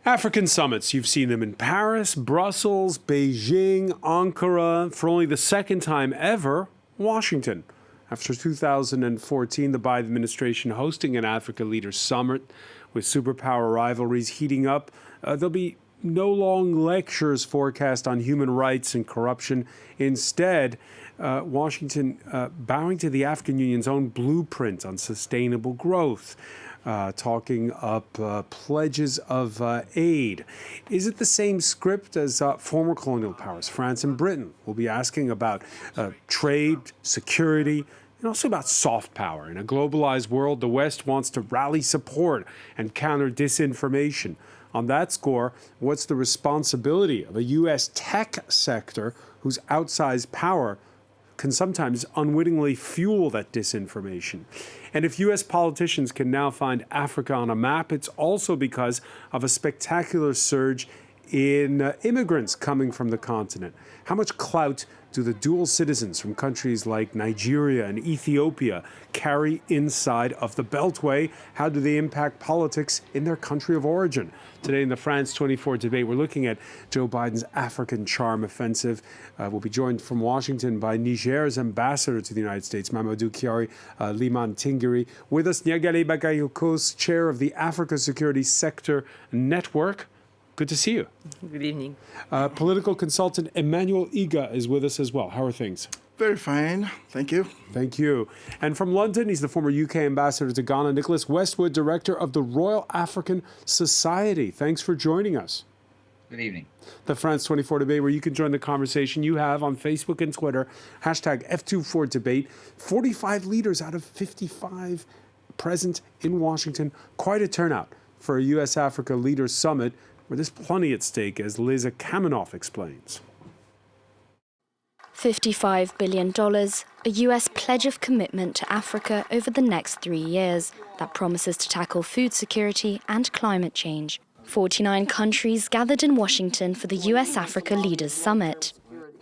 African summits, you've seen them in Paris, Brussels, Beijing, Ankara, for only the second time ever, Washington. After 2014, the Biden administration hosting an Africa Leaders Summit with superpower rivalries heating up. There'll be no long lectures forecast on human rights and corruption. Instead, Washington bowing to the African Union's own blueprint on sustainable growth. Talking up pledges of aid. Is it the same script as former colonial powers, France and Britain? We'll be asking about trade, security, and also about soft power. In a globalized world, the West wants to rally support and counter disinformation. On that score, what's the responsibility of a U.S. tech sector whose outsized power can sometimes unwittingly fuel that disinformation? And if U.S. politicians can now find Africa on a map, it's also because of a spectacular surge in immigrants coming from the continent. How much clout do the dual citizens from countries like Nigeria and Ethiopia carry inside of the Beltway? How do they impact politics in their country of origin? Today in the France 24 debate, we're looking at Joe Biden's African charm offensive. We'll be joined from Washington by Niger's ambassador to the United States, Mamadou Kyari Liman Tingiri. With us, Nyagale Bakayokos, chair of the Africa Security Sector Network. Good to see you. Good evening. Political consultant Emmanuel Iga is with us as well. How are things? Very fine. Thank you. Thank you. And from London, he's the former UK ambassador to Ghana, Nicholas Westwood, director of the Royal African Society. Thanks for joining us. Good evening. The France 24 debate, where you can join the conversation you have on Facebook and Twitter, hashtag F24debate. 45 leaders out of 55 present in Washington. Quite a turnout for a US-Africa Leaders Summit, where there's plenty at stake, as Liza Kamenoff explains. $55 billion, a US pledge of commitment to Africa over the next 3 years that promises to tackle food security and climate change. 49 countries gathered in Washington for the US-Africa Leaders Summit,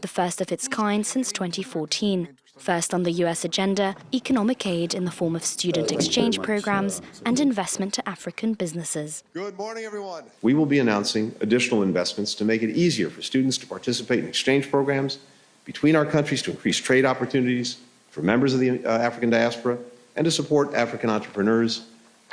the first of its kind since 2014. First on the US agenda, economic aid in the form of student exchange programs and investment to African businesses. Good morning, everyone. We will be announcing additional investments to make it easier for students to participate in exchange programs between our countries, to increase trade opportunities for members of the African diaspora, and to support African entrepreneurs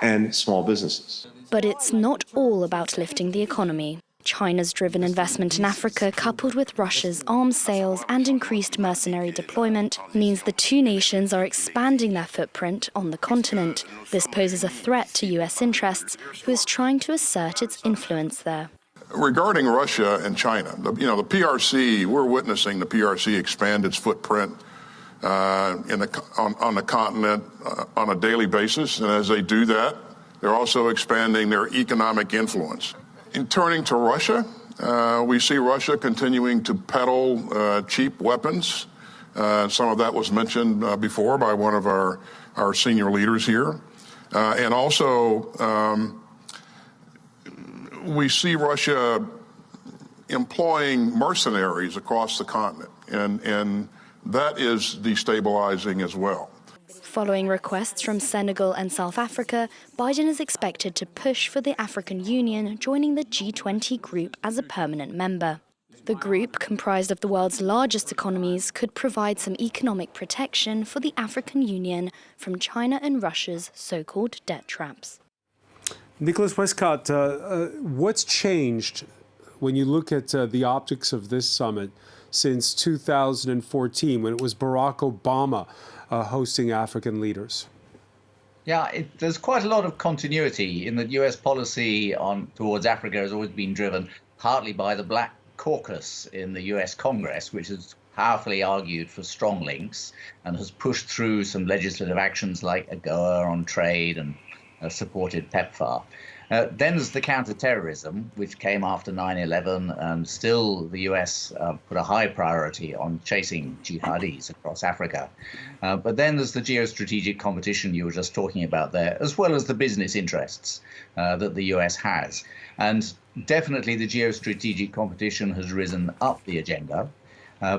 and small businesses. But it's not all about lifting the economy. China's driven investment in Africa, coupled with Russia's arms sales and increased mercenary deployment, means the two nations are expanding their footprint on the continent. This poses a threat to US interests, who is trying to assert its influence there. Regarding Russia and China, the PRC, we're witnessing the PRC expand its footprint on the continent on a daily basis. And as they do that, they're also expanding their economic influence. In turning to Russia, we see Russia continuing to peddle cheap weapons. Some of that was mentioned before by one of our senior leaders here. And also, we see Russia employing mercenaries across the continent, and that is destabilizing as well. Following requests from Senegal and South Africa, Biden is expected to push for the African Union joining the G20 group as a permanent member. The group, comprised of the world's largest economies, could provide some economic protection for the African Union from China and Russia's so-called debt traps. Nicholas Westcott, what's changed when you look at the optics of this summit since 2014, when it was Barack Obama hosting African leaders? Yeah, there's quite a lot of continuity in that US policy towards Africa has always been driven partly by the Black Caucus in the US Congress, which has powerfully argued for strong links and has pushed through some legislative actions like AGOA on trade and supported PEPFAR. Then there's the counterterrorism, which came after 9/11, and still the US put a high priority on chasing jihadis across Africa. But then there's the geostrategic competition you were just talking about there, as well as the business interests that the US has. And definitely the geostrategic competition has risen up the agenda.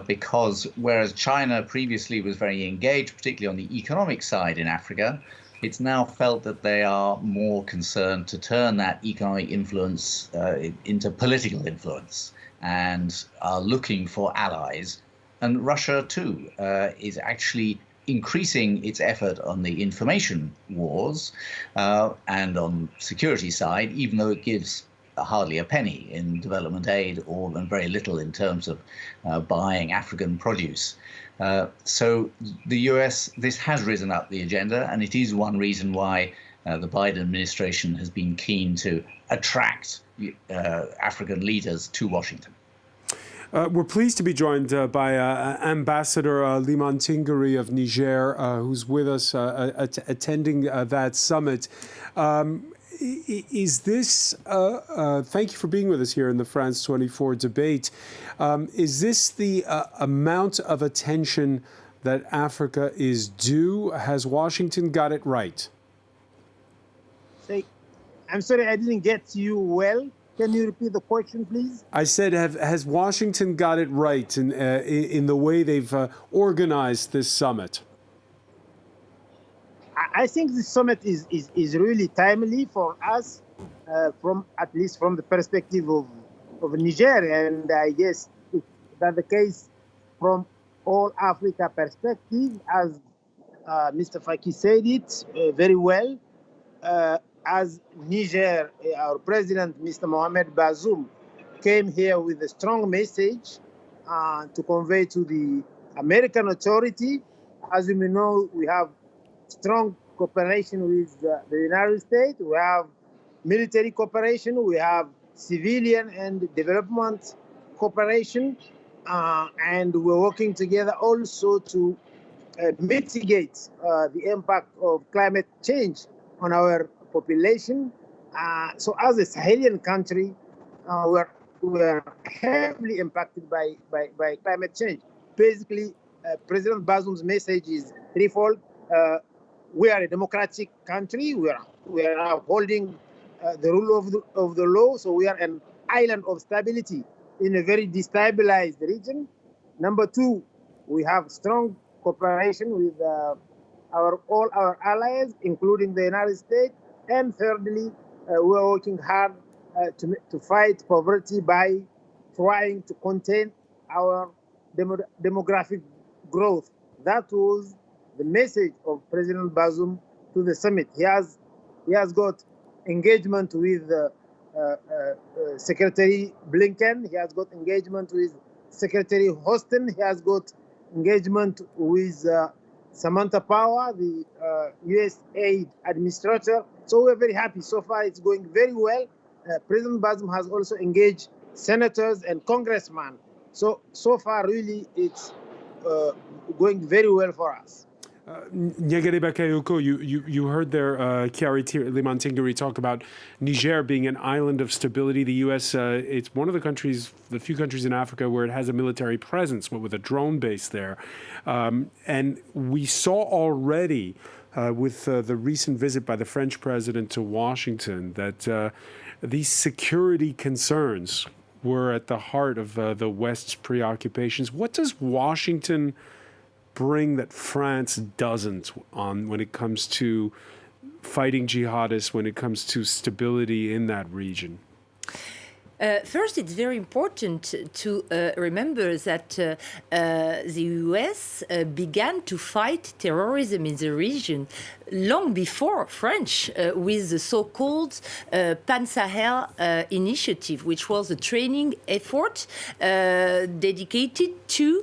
Because whereas China previously was very engaged, particularly on the economic side in Africa, it's now felt that they are more concerned to turn that economic influence into political influence and are looking for allies. And Russia, too, is actually increasing its effort on the information wars and on security side, even though it gives hardly a penny in development aid and very little in terms of buying African produce. So the US, this has risen up the agenda, and it is one reason why the Biden administration has been keen to attract African leaders to Washington. We're pleased to be joined by Ambassador Liman Tingari of Niger, who's with us attending that summit. Is this, thank you for being with us here in the France 24 debate. Is this the amount of attention that Africa is due? Has Washington got it right? I'm sorry, I didn't get you well. Can you repeat the question, please? I said, has Washington got it right in the way they've organized this summit? I think this summit is really timely for us, at least from the perspective of Niger, and I guess that's the case from all Africa perspective, as Mr. Faki said it very well. As Niger, our president, Mr. Mohamed Bazoum, came here with a strong message to convey to the American authority. As you may know, we have strong cooperation with the United States. We have military cooperation. We have civilian and development cooperation. And we're working together also to mitigate the impact of climate change on our population. So as a Sahelian country, we're heavily impacted by climate change. Basically, President Bazoum's message is threefold. We are a democratic country. We are upholding the rule of the law. So we are an island of stability in a very destabilized region. Number two, we have strong cooperation with all our allies, including the United States. And thirdly, we are working hard to fight poverty by trying to contain our demographic growth. That was the message of President Bazoum to the summit. He has got engagement with Secretary Blinken. He has got engagement with Secretary Houston. He has got engagement with Samantha Power, the USAID administrator. So we're very happy. So far, it's going very well. President Bazoum has also engaged senators and congressmen. So far, really, it's going very well for us. Nyagere Bakayoko, you heard there Liman Tingari talk about Niger being an island of stability. The U.S., it's one of the few countries in Africa where it has a military presence, with a drone base there. And we saw already with the recent visit by the French president to Washington that these security concerns were at the heart of the West's preoccupations. What does Washington bring that France doesn't when it comes to fighting jihadists, when it comes to stability in that region? First, it's very important to remember that the US began to fight terrorism in the region long before French with the so-called Pan-Sahel initiative, which was a training effort dedicated to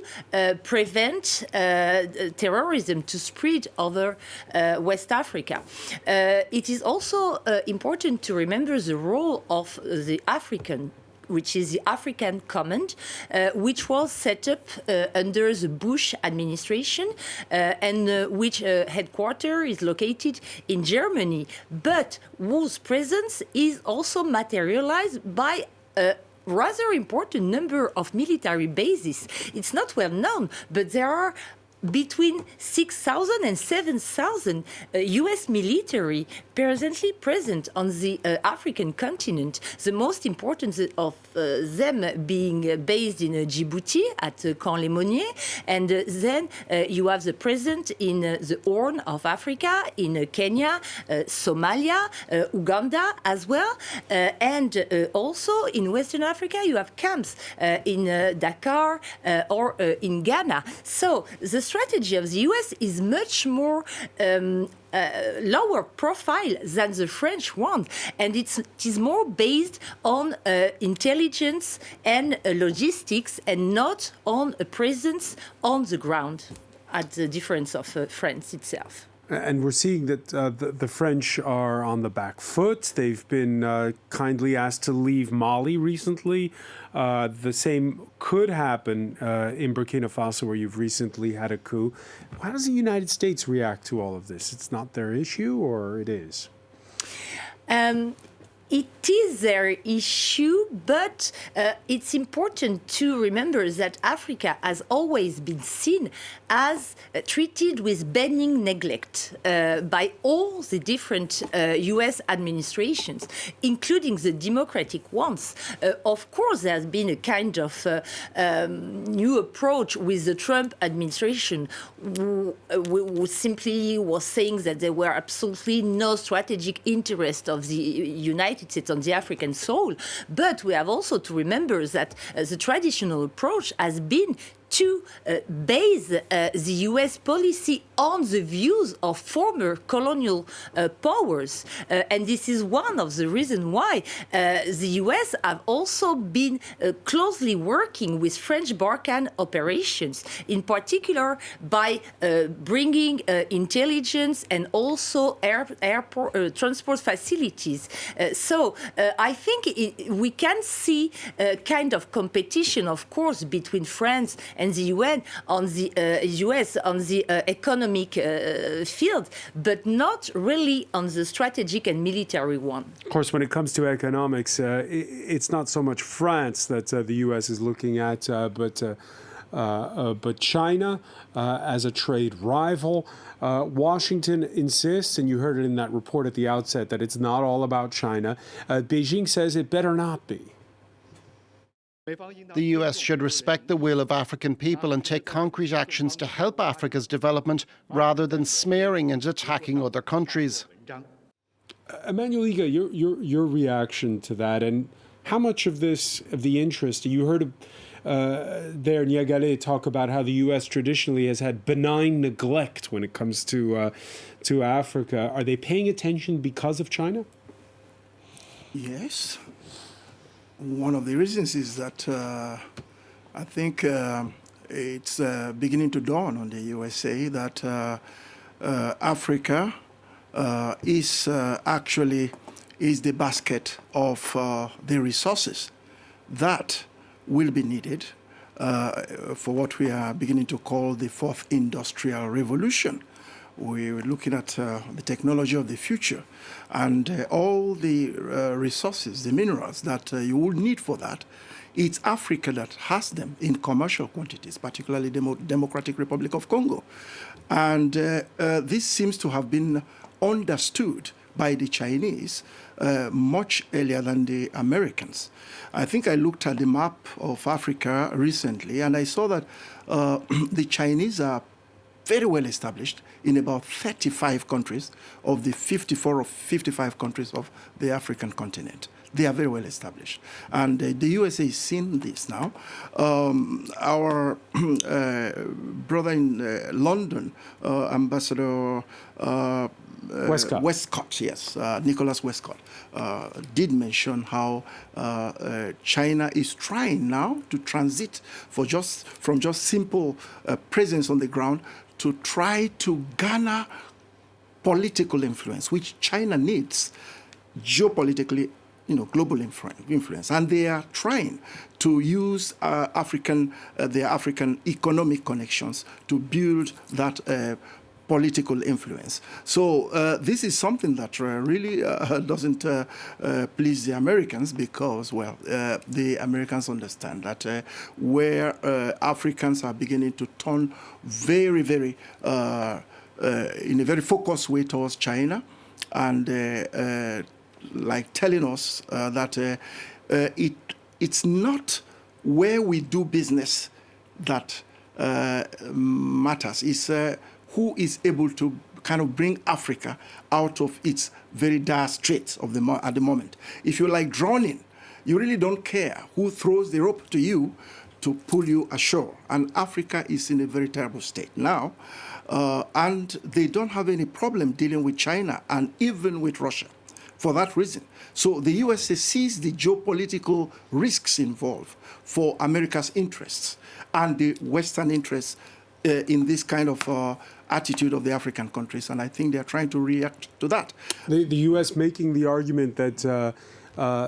prevent terrorism to spread over West Africa. It is also important to remember the role of the African, which is the African Command, which was set up under the Bush administration and which headquarters is located in Germany, but whose presence is also materialized by a rather important number of military bases. It's not well known, but there are between 6,000 and 7,000 US military presently present on the African continent. The most important of them being based in Djibouti at Camp Lemonnier. And then you have the presence in the Horn of Africa, in Kenya, Somalia, Uganda as well. And also in Western Africa, you have camps in Dakar or in Ghana. So the strategy of the US is much more lower profile than the French one, and it is more based on intelligence and logistics, and not on a presence on the ground, at the difference of France itself. And we're seeing that the French are on the back foot. They've been kindly asked to leave Mali recently. The same could happen in Burkina Faso, where you've recently had a coup. How does the United States react to all of this? It's not their issue, or it is? It is their issue, but it's important to remember that Africa has always been seen as treated with benign neglect by all the different US administrations, including the democratic ones. Of course, there has been a kind of new approach with the Trump administration, who simply was saying that there were absolutely no strategic interest of the United States on the African soil. But we have also to remember that the traditional approach has been to base the US policy on the views of former colonial powers. And this is one of the reasons why the US have also been closely working with French Barkhane operations, in particular by bringing intelligence and also airport transport facilities. So I think we can see a kind of competition, of course, between France and the UN on the US on the economic field, but not really on the strategic and military one. Of course, when it comes to economics, it's not so much France that the US is looking at, but China as a trade rival. Washington insists, and you heard it in that report at the outset, that it's not all about China. Beijing says it better not be. The US should respect the will of African people and take concrete actions to help Africa's development rather than smearing and attacking other countries. Emmanuel Iga, your reaction to that, and how much of this, of the interest, you heard there Niagale talk about how the US traditionally has had benign neglect when it comes to Africa. Are they paying attention because of China? Yes. One of the reasons is that I think it's beginning to dawn on the USA that Africa is the basket of the resources that will be needed for what we are beginning to call the fourth industrial revolution. We're looking at the technology of the future and all the resources, the minerals that you will need for that. It's Africa that has them in commercial quantities, particularly the Democratic Republic of Congo. And this seems to have been understood by the Chinese much earlier than the Americans. I think I looked at the map of Africa recently, and I saw that the Chinese are very well established in about 35 countries of the 54 or 55 countries of the African continent. They are very well established. And the USA is seeing this now. Our brother in London, Ambassador Westcott, yes, Nicholas Westcott, did mention how China is trying now to transit from just simple presence on the ground to try to garner political influence, which China needs geopolitically, global influence. And they are trying to use their African economic connections to build that political influence. So this is something that really doesn't please the Americans because, well, the Americans understand that where Africans are beginning to turn very, very, in a very focused way towards China and like telling us that it's not where we do business that matters. It's who is able to kind of bring Africa out of its very dire straits of at the moment. If you're like drowning, you really don't care who throws the rope to you to pull you ashore. And Africa is in a very terrible state now. And they don't have any problem dealing with China and even with Russia for that reason. So the USA sees the geopolitical risks involved for America's interests and the Western interests in this kind of attitude of the African countries. And I think they're trying to react to that. The U.S. making the argument that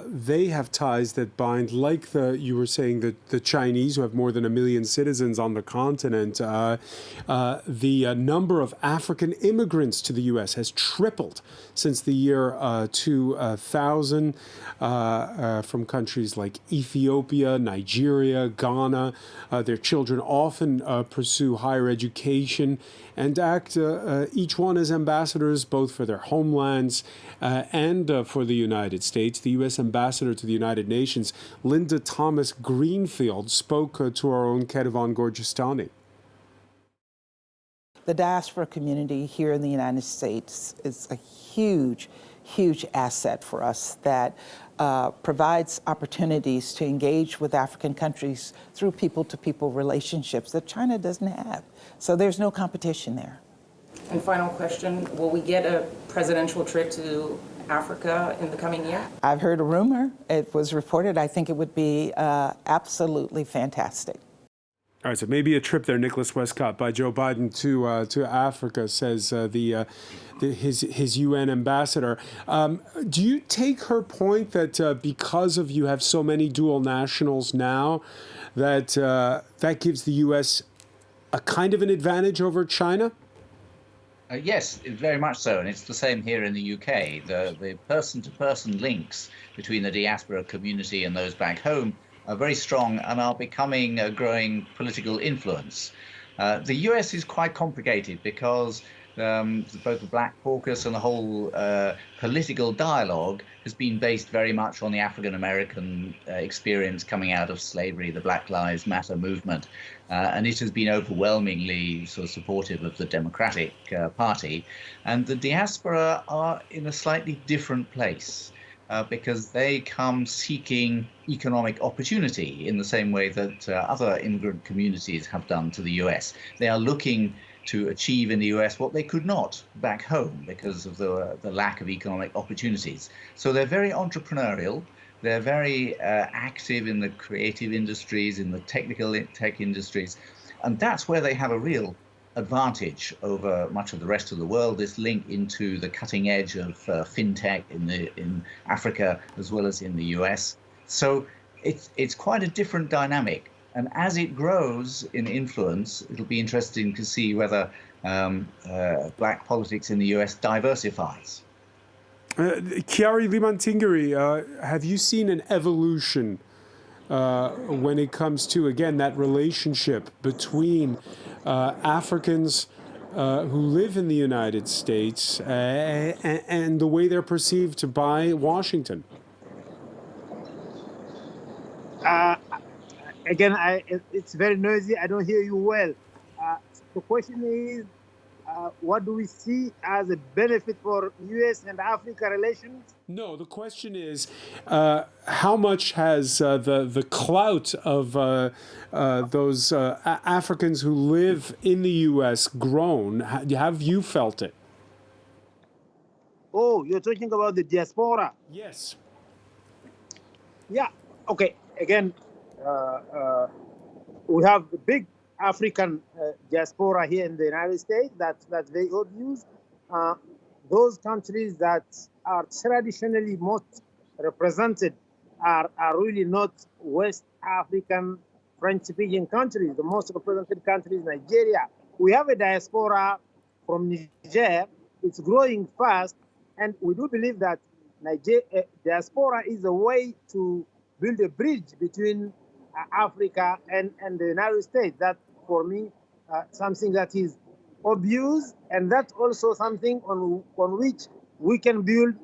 they have ties that bind, like you were saying, the Chinese, who have more than 1 million citizens on the continent. The number of African immigrants to the U.S. has tripled since the year 2000 from countries like Ethiopia, Nigeria, Ghana. Their children often pursue higher education and act each one as ambassadors both for their homelands and for the United States. The U.S. ambassador to the United Nations, Linda Thomas Greenfield, spoke to our own Kedevan Gorgistani. The diaspora community here in the United States is a huge, huge asset for us that provides opportunities to engage with African countries through people-to-people relationships that China doesn't have. So there's no competition there. And final question, will we get a presidential trip to Africa in the coming year? I've heard a rumor. It was reported. I think it would be absolutely fantastic. All right, so maybe a trip there, Nicholas Westcott, by Joe Biden to Africa, says his UN ambassador. Do you take her point that because of you have so many dual nationals now, that that gives the U.S. a kind of an advantage over China? Yes, very much so, and it's the same here in the UK. The person-to-person links between the diaspora community and those back home are very strong and are becoming a growing political influence. The US is quite complicated because both the Black Caucus and the whole political dialogue has been based very much on the African-American experience coming out of slavery, the Black Lives Matter movement. And it has been overwhelmingly sort of supportive of the Democratic Party. And the diaspora are in a slightly different place because they come seeking economic opportunity in the same way that other immigrant communities have done to the US. They are looking to achieve in the US what they could not back home because of the lack of economic opportunities. So they're very entrepreneurial. They're very active in the creative industries, in the tech industries. And that's where they have a real advantage over much of the rest of the world, this link into the cutting edge of fintech in Africa as well as in the US. So it's quite a different dynamic. And as it grows in influence, it'll be interesting to see whether black politics in the US diversifies. Chiari Limantingiri, have you seen an evolution when it comes to, again, that relationship between Africans who live in the United States and the way they're perceived by Washington? Again, it's very noisy. I don't hear you well. The question is, what do we see as a benefit for U.S. and Africa relations? No, the question is, how much has the clout of those Africans who live in the U.S. grown? Have you felt it? Oh, you're talking about the diaspora? Yes. Yeah, okay. Again, we have the big African diaspora here in the United States that's very obvious. Those countries that are traditionally most represented are really not West African French-speaking countries. The most represented country is Nigeria. We have a diaspora from Niger. It's growing fast, and we do believe that diaspora is a way to build a bridge between Africa and the United States. That, for me, something that is obvious, and that's also something on which we can build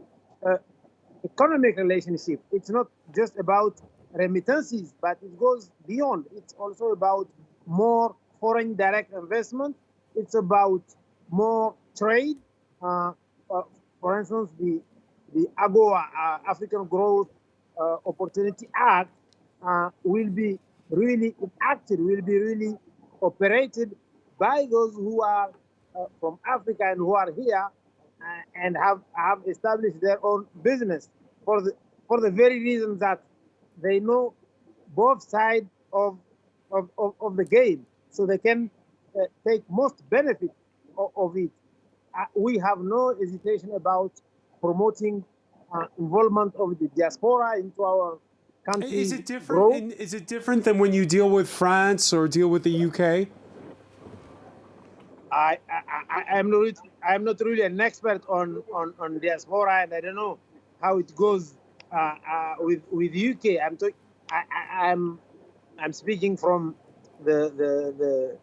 economic relationship. It's not just about remittances, but it goes beyond. It's also about more foreign direct investment. It's about more trade. For instance, the AGOA, African Growth Opportunity Act, will be really enacted, will be really operated by those who are from Africa and who are here and have established their own business for the very reason that they know both sides of the game, so they can take most benefit of it. We have no hesitation about promoting involvement of the diaspora into our country. Is it different? Is it different than when you deal with France or deal with the UK? I'm not really an expert on diaspora, and I don't know how it goes with UK. I'm speaking from the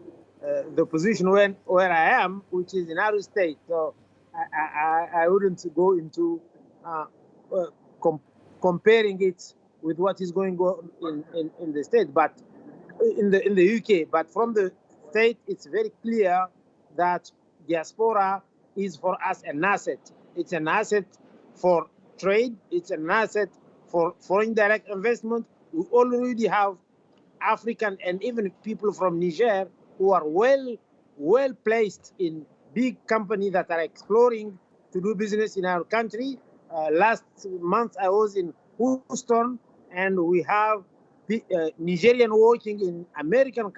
position where I am, which is in United States. So I wouldn't go into comparing it with what is going on in the state, but in the UK. But from the state, it's very clear that diaspora is for us an asset. It's an asset for trade. It's an asset for foreign direct investment. We already have African and even people from Niger who are well placed in big companies that are exploring to do business in our country. Last month I was in Houston, and we have Nigerian working in American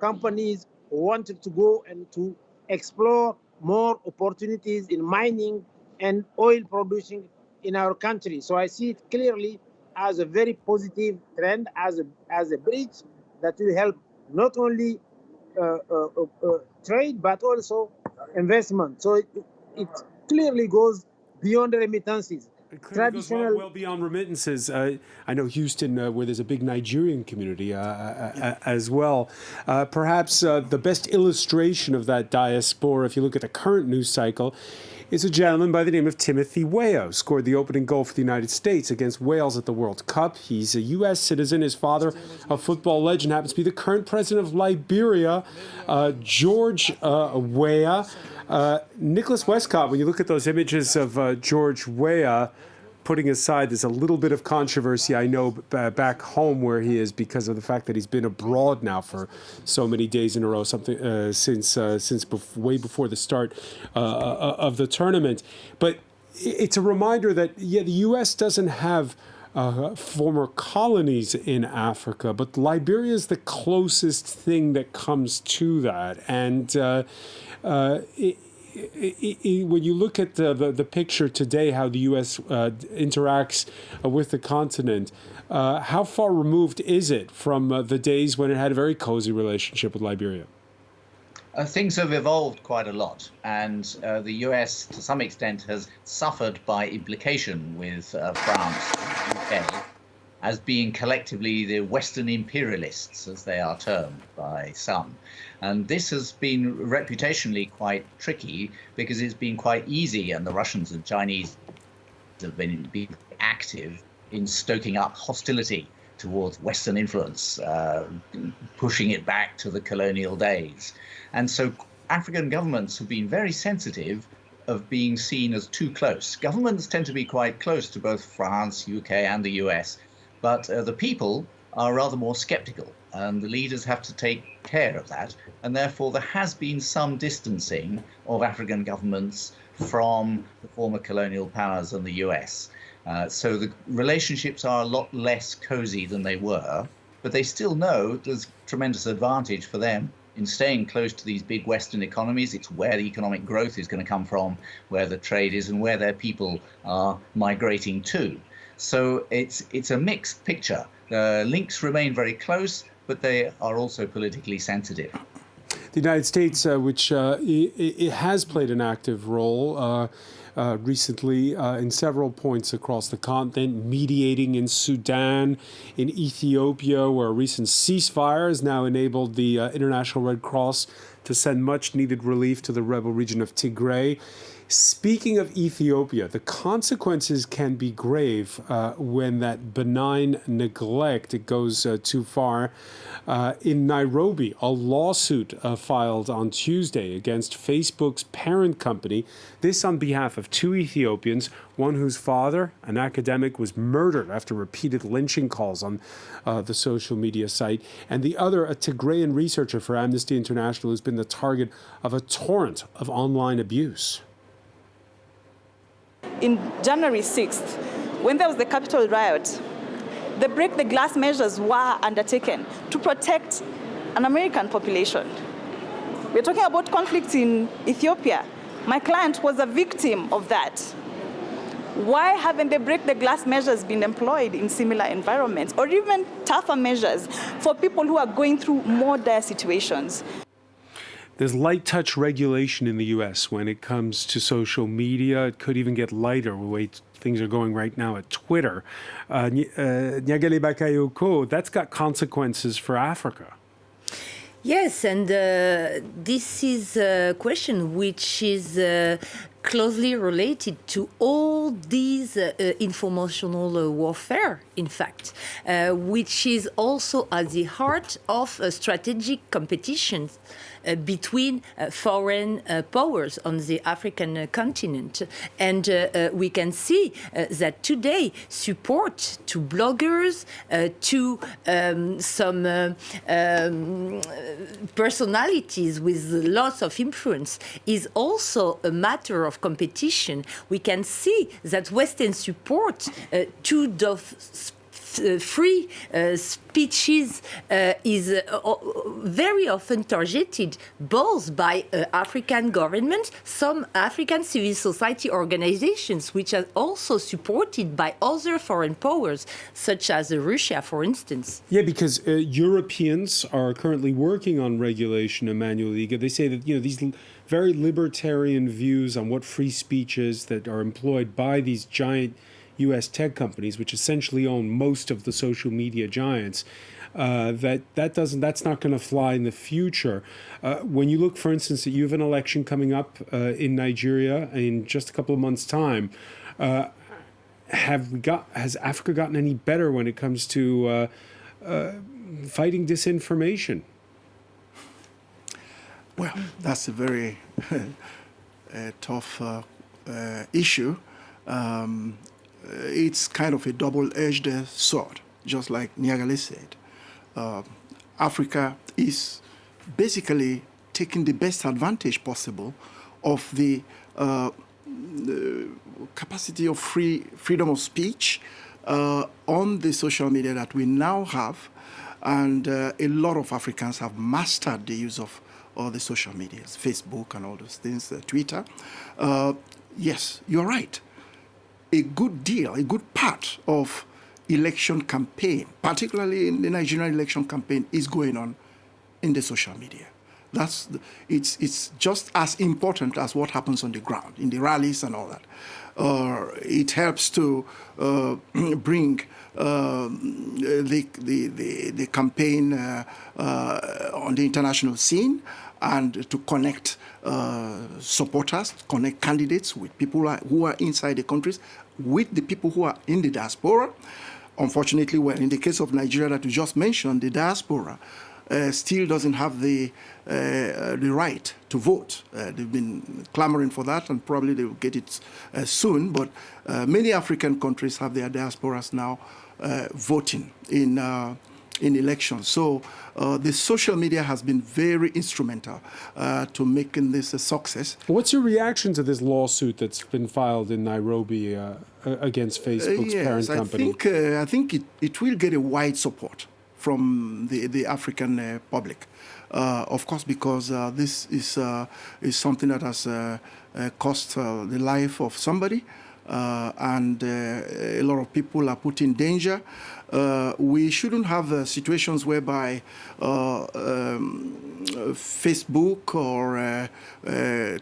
companies who wanted to go and to explore more opportunities in mining and oil producing in our country. So I see it clearly as a very positive trend, as a bridge that will help not only trade but also investment. So it clearly goes beyond remittances. It clearly goes well beyond remittances. I know Houston, where there's a big Nigerian community as well. Perhaps the best illustration of that diaspora, if you look at the current news cycle, is a gentleman by the name of Timothy Weah, scored the opening goal for the United States against Wales at the World Cup. He's a U.S. citizen. His father, a football legend, happens to be the current president of Liberia, George Weah. Nicholas Westcott, when you look at those images of George Weah, putting aside, there's a little bit of controversy, I know, back home where he is because of the fact that he's been abroad now for so many days in a row, since way before the start of the tournament. But it's a reminder that, the U.S. doesn't have former colonies in Africa, but Liberia is the closest thing that comes to that. And when you look at the picture today, how the U.S. interacts with the continent, how far removed is it from the days when it had a very cozy relationship with Liberia? Things have evolved quite a lot, and the US, to some extent, has suffered by implication with France and UK as being collectively the Western imperialists, as they are termed by some. And this has been reputationally quite tricky because it's been quite easy, and the Russians and Chinese have been active in stoking up hostility towards Western influence, pushing it back to the colonial days. And so African governments have been very sensitive of being seen as too close. Governments tend to be quite close to both France, UK, and the US, but the people are rather more skeptical, and the leaders have to take care of that. And therefore, there has been some distancing of African governments from the former colonial powers and the US. So the relationships are a lot less cozy than they were, but they still know there's tremendous advantage for them in staying close to these big Western economies. It's where the economic growth is going to come from, where the trade is, and where their people are migrating to. So it's a mixed picture. The links remain very close, but they are also politically sensitive. The United States, which it has played an active role recently in several points across the continent, mediating in Sudan, in Ethiopia, where a recent ceasefire has now enabled the International Red Cross to send much-needed relief to the rebel region of Tigray. Speaking of Ethiopia, the consequences can be grave when that benign neglect, it goes too far. In Nairobi, a lawsuit filed on Tuesday against Facebook's parent company, this on behalf of two Ethiopians, one whose father, an academic, was murdered after repeated lynching calls on the social media site, and the other, a Tigrayan researcher for Amnesty International, who's been the target of a torrent of online abuse. In January 6th, when there was the Capitol riot, the break the glass measures were undertaken to protect an American population. We're talking about conflicts in Ethiopia. My client was a victim of that. Why haven't the break the glass measures been employed in similar environments, or even tougher measures for people who are going through more dire situations? There's light touch regulation in the U.S. when it comes to social media. It could even get lighter the way things are going right now at Twitter. Nyagale Bakayoko, that's got consequences for Africa. Yes, and this is a question which is closely related to all these informational warfare, in fact, which is also at the heart of strategic competitions between foreign powers on the African continent. And we can see that today support to bloggers, to some personalities with lots of influence is also a matter of competition. We can see that Western support to those free speeches is very often targeted both by African governments, some African civil society organizations, which are also supported by other foreign powers, such as Russia, for instance. Yeah, because Europeans are currently working on regulation, Emmanuel Liga. They say that, these very libertarian views on what free speech is that are employed by these giant U.S. tech companies, which essentially own most of the social media giants, that's not going to fly in the future. When you look, for instance, that you have an election coming up in Nigeria in just a couple of months' time, has Africa gotten any better when it comes to fighting disinformation? Well, that's a very tough issue. It's kind of a double-edged sword, just like Nyagale said. Africa is basically taking the best advantage possible of the capacity of freedom of speech on the social media that we now have. And a lot of Africans have mastered the use of all the social medias, Facebook and all those things, Twitter. Yes, you're right. A good part of election campaign, particularly in the Nigerian election campaign, is going on in the social media. It's just as important as what happens on the ground, in the rallies and all that. It helps to bring the campaign on the international scene and to connect supporters, connect candidates with people who are inside the countries, with the people who are in the diaspora. Unfortunately, well, in the case of Nigeria that you just mentioned, the diaspora still doesn't have the right to vote. They've been clamoring for that, and probably they will get it soon. But many African countries have their diasporas now voting in elections. So the social media has been very instrumental to making this a success. What's your reaction to this lawsuit that's been filed in Nairobi against Facebook's parent company? I think it will get a wide support from the African public. Of course, because this is something that has cost the life of somebody. and a lot of people are put in danger. We shouldn't have situations whereby Facebook or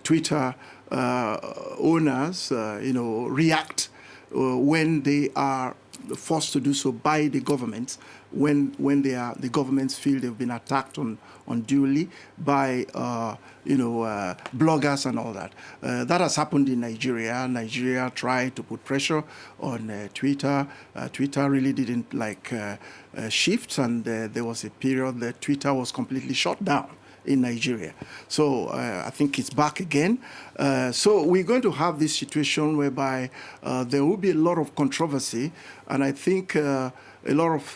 Twitter owners, react when they are forced to do so by the government, when the governments feel they've been attacked unduly by bloggers and all that. That has happened in Nigeria. Nigeria tried to put pressure on Twitter. Twitter really didn't like shifts, and there was a period that Twitter was completely shut down in Nigeria. So I think it's back again. So we're going to have this situation whereby there will be a lot of controversy, and I think a lot of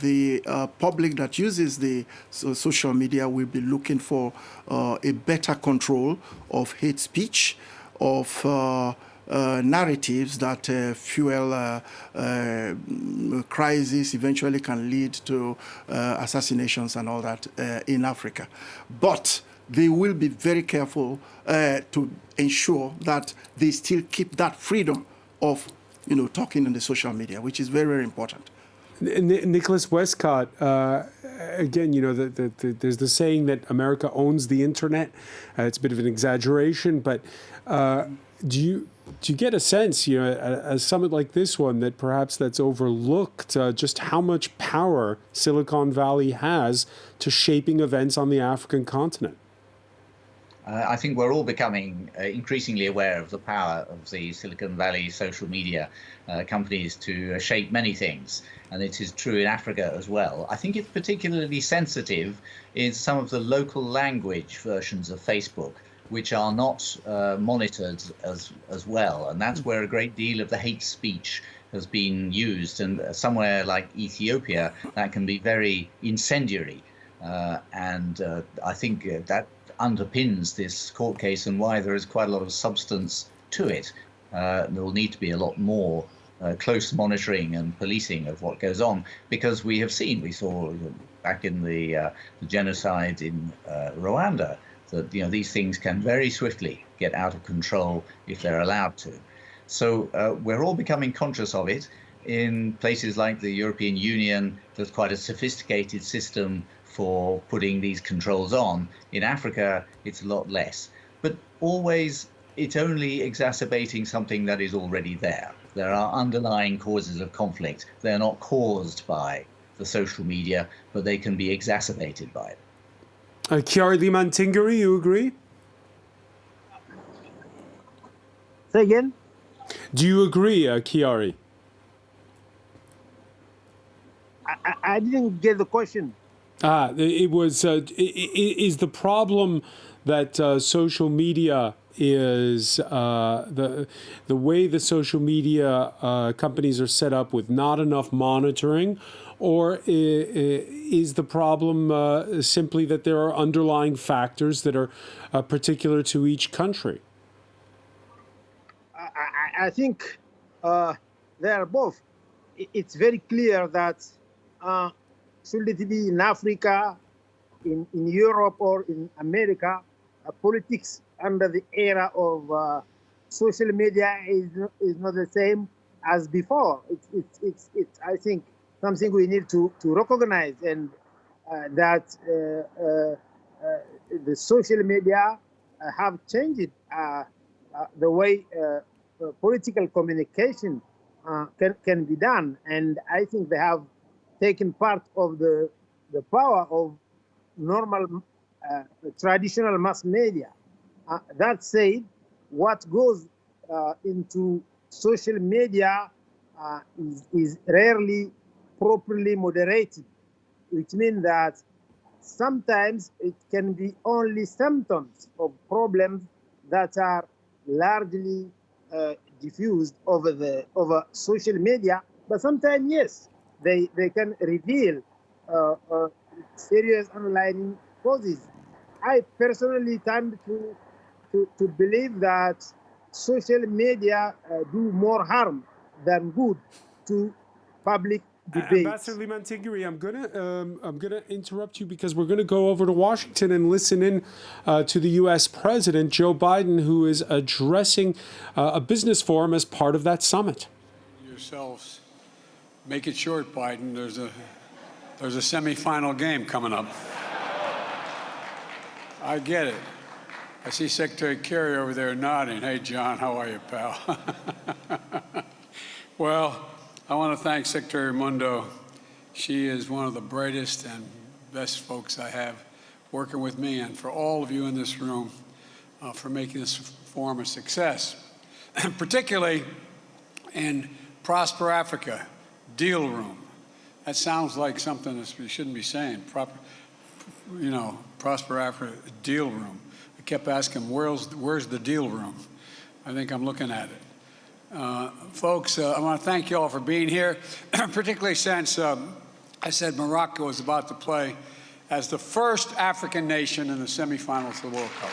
the public that uses the social media will be looking for a better control of hate speech, of narratives that fuel crises, eventually can lead to assassinations and all that in Africa. But they will be very careful to ensure that they still keep that freedom of talking on the social media, which is very, very important. Nicholas Westcott, again, there's the saying that America owns the internet. It's a bit of an exaggeration, but do you get a sense, a summit like this one, that perhaps that's overlooked just how much power Silicon Valley has to shaping events on the African continent? I think we're all becoming increasingly aware of the power of the Silicon Valley social media companies to shape many things. And it is true in Africa as well. I think it's particularly sensitive in some of the local language versions of Facebook, which are not monitored as well. And that's where a great deal of the hate speech has been used. And somewhere like Ethiopia, that can be very incendiary. And I think that underpins this court case and why there is quite a lot of substance to it. There will need to be a lot more close monitoring and policing of what goes on, because we saw back in the genocide in Rwanda, that these things can very swiftly get out of control if they're allowed to. So we're all becoming conscious of it. In places like the European Union, there's quite a sophisticated system for putting these controls on. In Africa, it's a lot less. But always, it's only exacerbating something that is already there. There are underlying causes of conflict. They're not caused by the social media, but they can be exacerbated by it. Chiari Limantingari, you agree? Say again? Do you agree, Chiari? I didn't get the question. It was, is the problem that social media is the way the social media companies are set up with not enough monitoring, or is the problem simply that there are underlying factors that are particular to each country? I think they are both. It's very clear that should it be in Africa, in Europe, or in America, politics under the era of social media is not the same as before. It's I think, something we need to recognize, and that the social media have changed the way political communication can be done. And I think they have taken part of the power of normal traditional mass media. That said, what goes into social media is rarely properly moderated, which means that sometimes it can be only symptoms of problems that are largely diffused over social media. But sometimes, yes, they can reveal serious underlying causes. I personally tend to believe that social media do more harm than good to public debate. Ambassador Limantigiri, I'm gonna interrupt you because we're gonna go over to Washington and listen in to the U.S. President Joe Biden, who is addressing a business forum as part of that summit. Yourselves, make it short, Biden. There's a semifinal game coming up. I get it. I see Secretary Kerry over there nodding. Hey, John, how are you, pal? Well, I want to thank Secretary Mundo. She is one of the brightest and best folks I have working with me, and for all of you in this room for making this forum a success, particularly in Prosper Africa Deal Room. That sounds like something that we shouldn't be saying. Prosper Africa Deal Room. I kept asking, where's the deal room? I think I'm looking at it. Folks, I want to thank you all for being here, particularly since I said Morocco is about to play as the first African nation in the semifinals of the World Cup.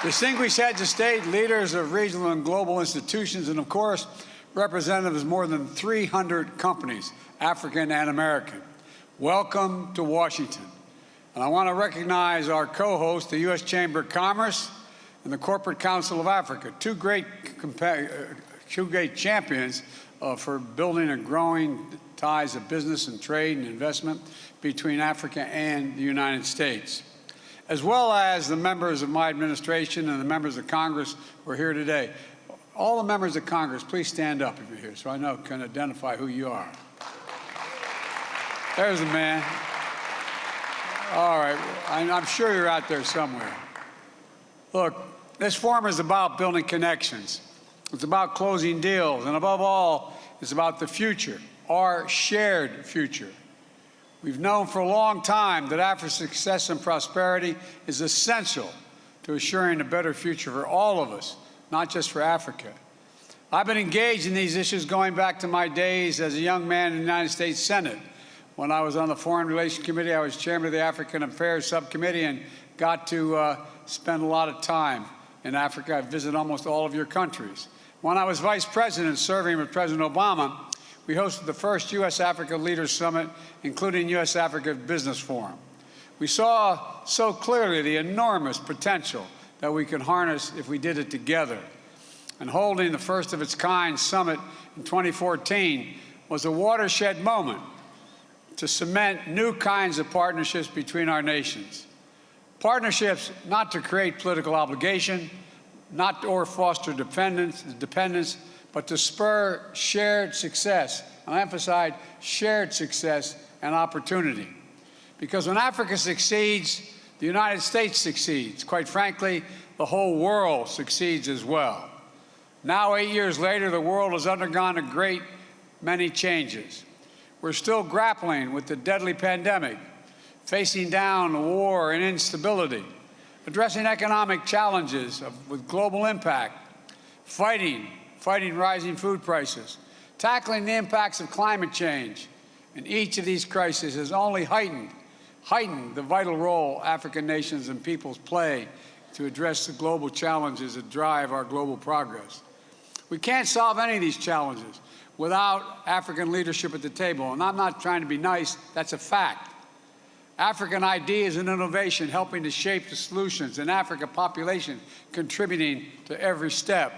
Distinguished heads of state, leaders of regional and global institutions, and of course, representatives of more than 300 companies, African and American. Welcome to Washington. And I want to recognize our co-hosts, the U.S. Chamber of Commerce and the Corporate Council of Africa, two great champions for building and growing ties of business and trade and investment between Africa and the United States, as well as the members of my administration and the members of Congress who are here today. All the members of Congress, please stand up if you're here so I can identify who you are. There's the man. All right, I'm sure you're out there somewhere. Look, this forum is about building connections. It's about closing deals, and above all, it's about the future, our shared future. We've known for a long time that Africa's success and prosperity is essential to assuring a better future for all of us, not just for Africa. I've been engaged in these issues going back to my days as a young man in the United States Senate. When I was on the Foreign Relations Committee, I was chairman of the African Affairs Subcommittee and got to spend a lot of time in Africa. I visited almost all of your countries. When I was vice president serving with President Obama, we hosted the first U.S.-Africa Leaders Summit, including U.S.-Africa Business Forum. We saw so clearly the enormous potential that we could harness if we did it together. And holding the first of its kind summit in 2014 was a watershed moment to cement new kinds of partnerships between our nations. Partnerships not to create political obligation, or foster dependence, but to spur shared success. And I emphasize shared success and opportunity. Because when Africa succeeds, the United States succeeds. Quite frankly, the whole world succeeds as well. Now, 8 years later, the world has undergone a great many changes. We're still grappling with the deadly pandemic, facing down war and instability, addressing economic challenges with global impact, fighting rising food prices, tackling the impacts of climate change. And each of these crises has only heightened the vital role African nations and peoples play to address the global challenges that drive our global progress. We can't solve any of these challenges without African leadership at the table. And I'm not trying to be nice, that's a fact. African ideas and innovation helping to shape the solutions, and African population contributing to every step.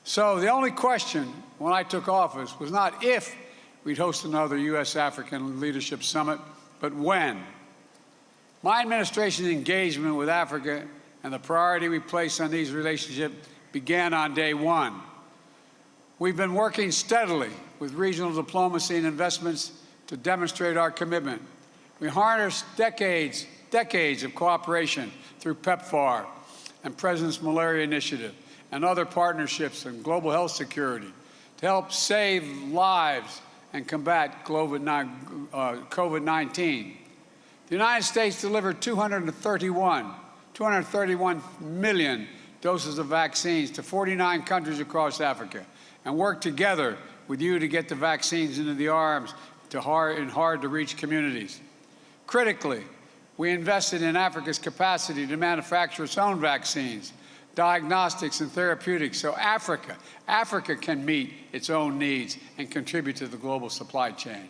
So the only question when I took office was not if we'd host another U.S.-African Leadership Summit, but when. My administration's engagement with Africa and the priority we place on these relationships began on day one. We've been working steadily with regional diplomacy and investments to demonstrate our commitment. We harnessed decades of cooperation through PEPFAR and President's Malaria Initiative and other partnerships in global health security to help save lives and combat COVID-19. The United States delivered 231 million doses of vaccines to 49 countries across Africa, and work together with you to get the vaccines into the arms in hard-to-reach communities. Critically, we invested in Africa's capacity to manufacture its own vaccines, diagnostics, and therapeutics so Africa can meet its own needs and contribute to the global supply chain.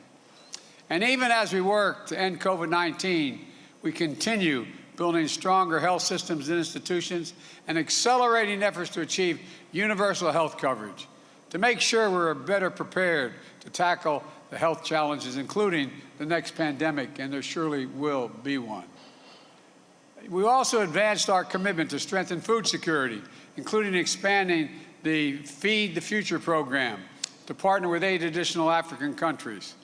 And even as we work to end COVID-19, we continue building stronger health systems and institutions and accelerating efforts to achieve universal health coverage, to make sure we're better prepared to tackle the health challenges, including the next pandemic, and there surely will be one. We also advanced our commitment to strengthen food security, including expanding the Feed the Future program to partner with 8 additional African countries.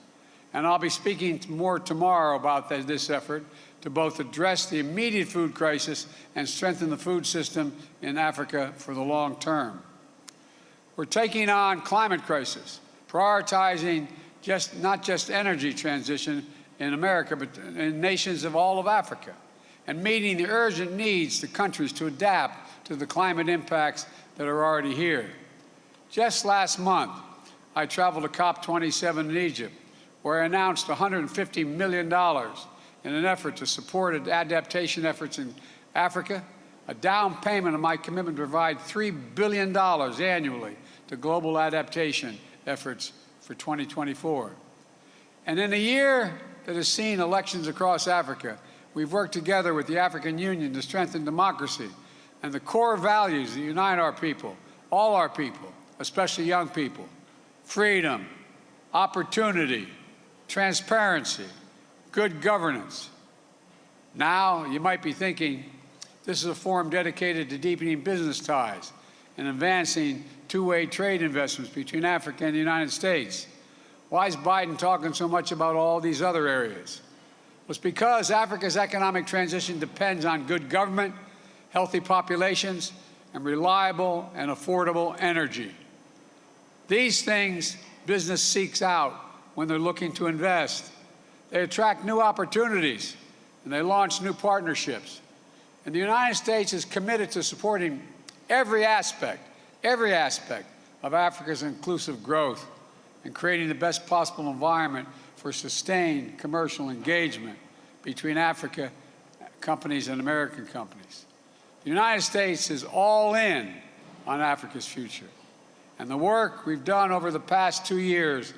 And I'll be speaking more tomorrow about this effort to both address the immediate food crisis and strengthen the food system in Africa for the long term. We're taking on climate crisis, prioritizing not just energy transition in America, but in nations of all of Africa, and meeting the urgent needs to countries to adapt to the climate impacts that are already here. Just last month, I traveled to COP27 in Egypt, where I announced $150 million in an effort to support adaptation efforts in Africa, a down payment of my commitment to provide $3 billion annually to global adaptation efforts for 2024. And in a year that has seen elections across Africa, we've worked together with the African Union to strengthen democracy and the core values that unite our people, all our people, especially young people: freedom, opportunity, transparency, good governance. Now, you might be thinking, this is a forum dedicated to deepening business ties and advancing two-way trade investments between Africa and the United States. Why is Biden talking so much about all these other areas? Well, it's because Africa's economic transition depends on good government, healthy populations, and reliable and affordable energy. These things business seeks out when they're looking to invest. They attract new opportunities, and they launch new partnerships. And the United States is committed to supporting every aspect of Africa's inclusive growth and creating the best possible environment for sustained commercial engagement between Africa companies and American companies. The United States is all in on Africa's future. And the work we've done over the past 2 years,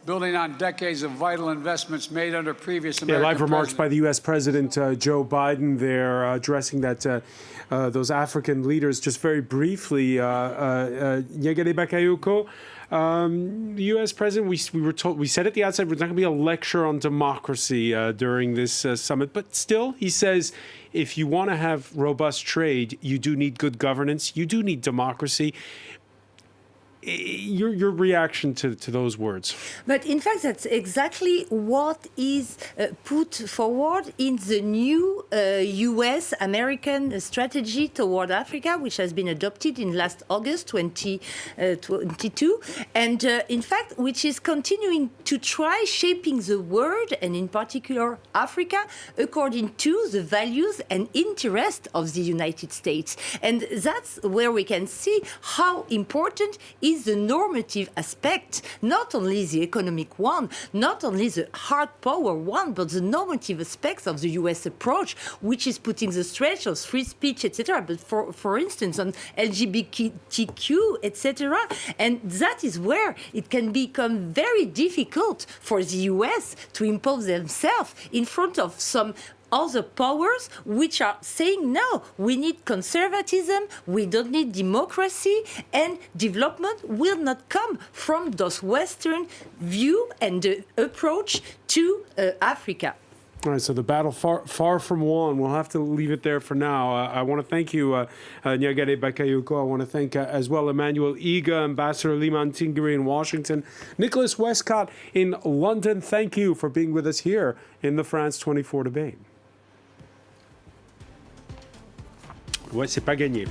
building on decades of vital investments made under previous American live remarks presidents. by the U.S. President Joe Biden there, addressing those African leaders. Just very briefly, Nyegede Bakayoko, the U.S. President, we said at the outset, there's not going to be a lecture on democracy during this summit, but still, he says, if you want to have robust trade, you do need good governance, you do need democracy. Your reaction to those words? But in fact, that's exactly what is put forward in the new US-American strategy toward Africa, which has been adopted in last August 2022, and in fact, which is continuing to try shaping the world, and in particular Africa, according to the values and interests of the United States. And that's where we can see how important is the normative aspect, not only the economic one, not only the hard power one, but the normative aspects of the US approach, which is putting the stretch of free speech, etc., but for instance, on LGBTQ, etc. And that is where it can become very difficult for the US to impose themselves in front of some other powers which are saying, no, we need conservatism, we don't need democracy, and development will not come from those Western view and approach to Africa. All right, so the battle far from won. We'll have to leave it there for now. I want to thank you, Nyegede Bakayoko. I want to thank as well Emmanuel Iga, Ambassador Liman Tingiri in Washington, Nicholas Westcott in London. Thank you for being with us here in the France 24 debate. Ouais, c'est pas gagné.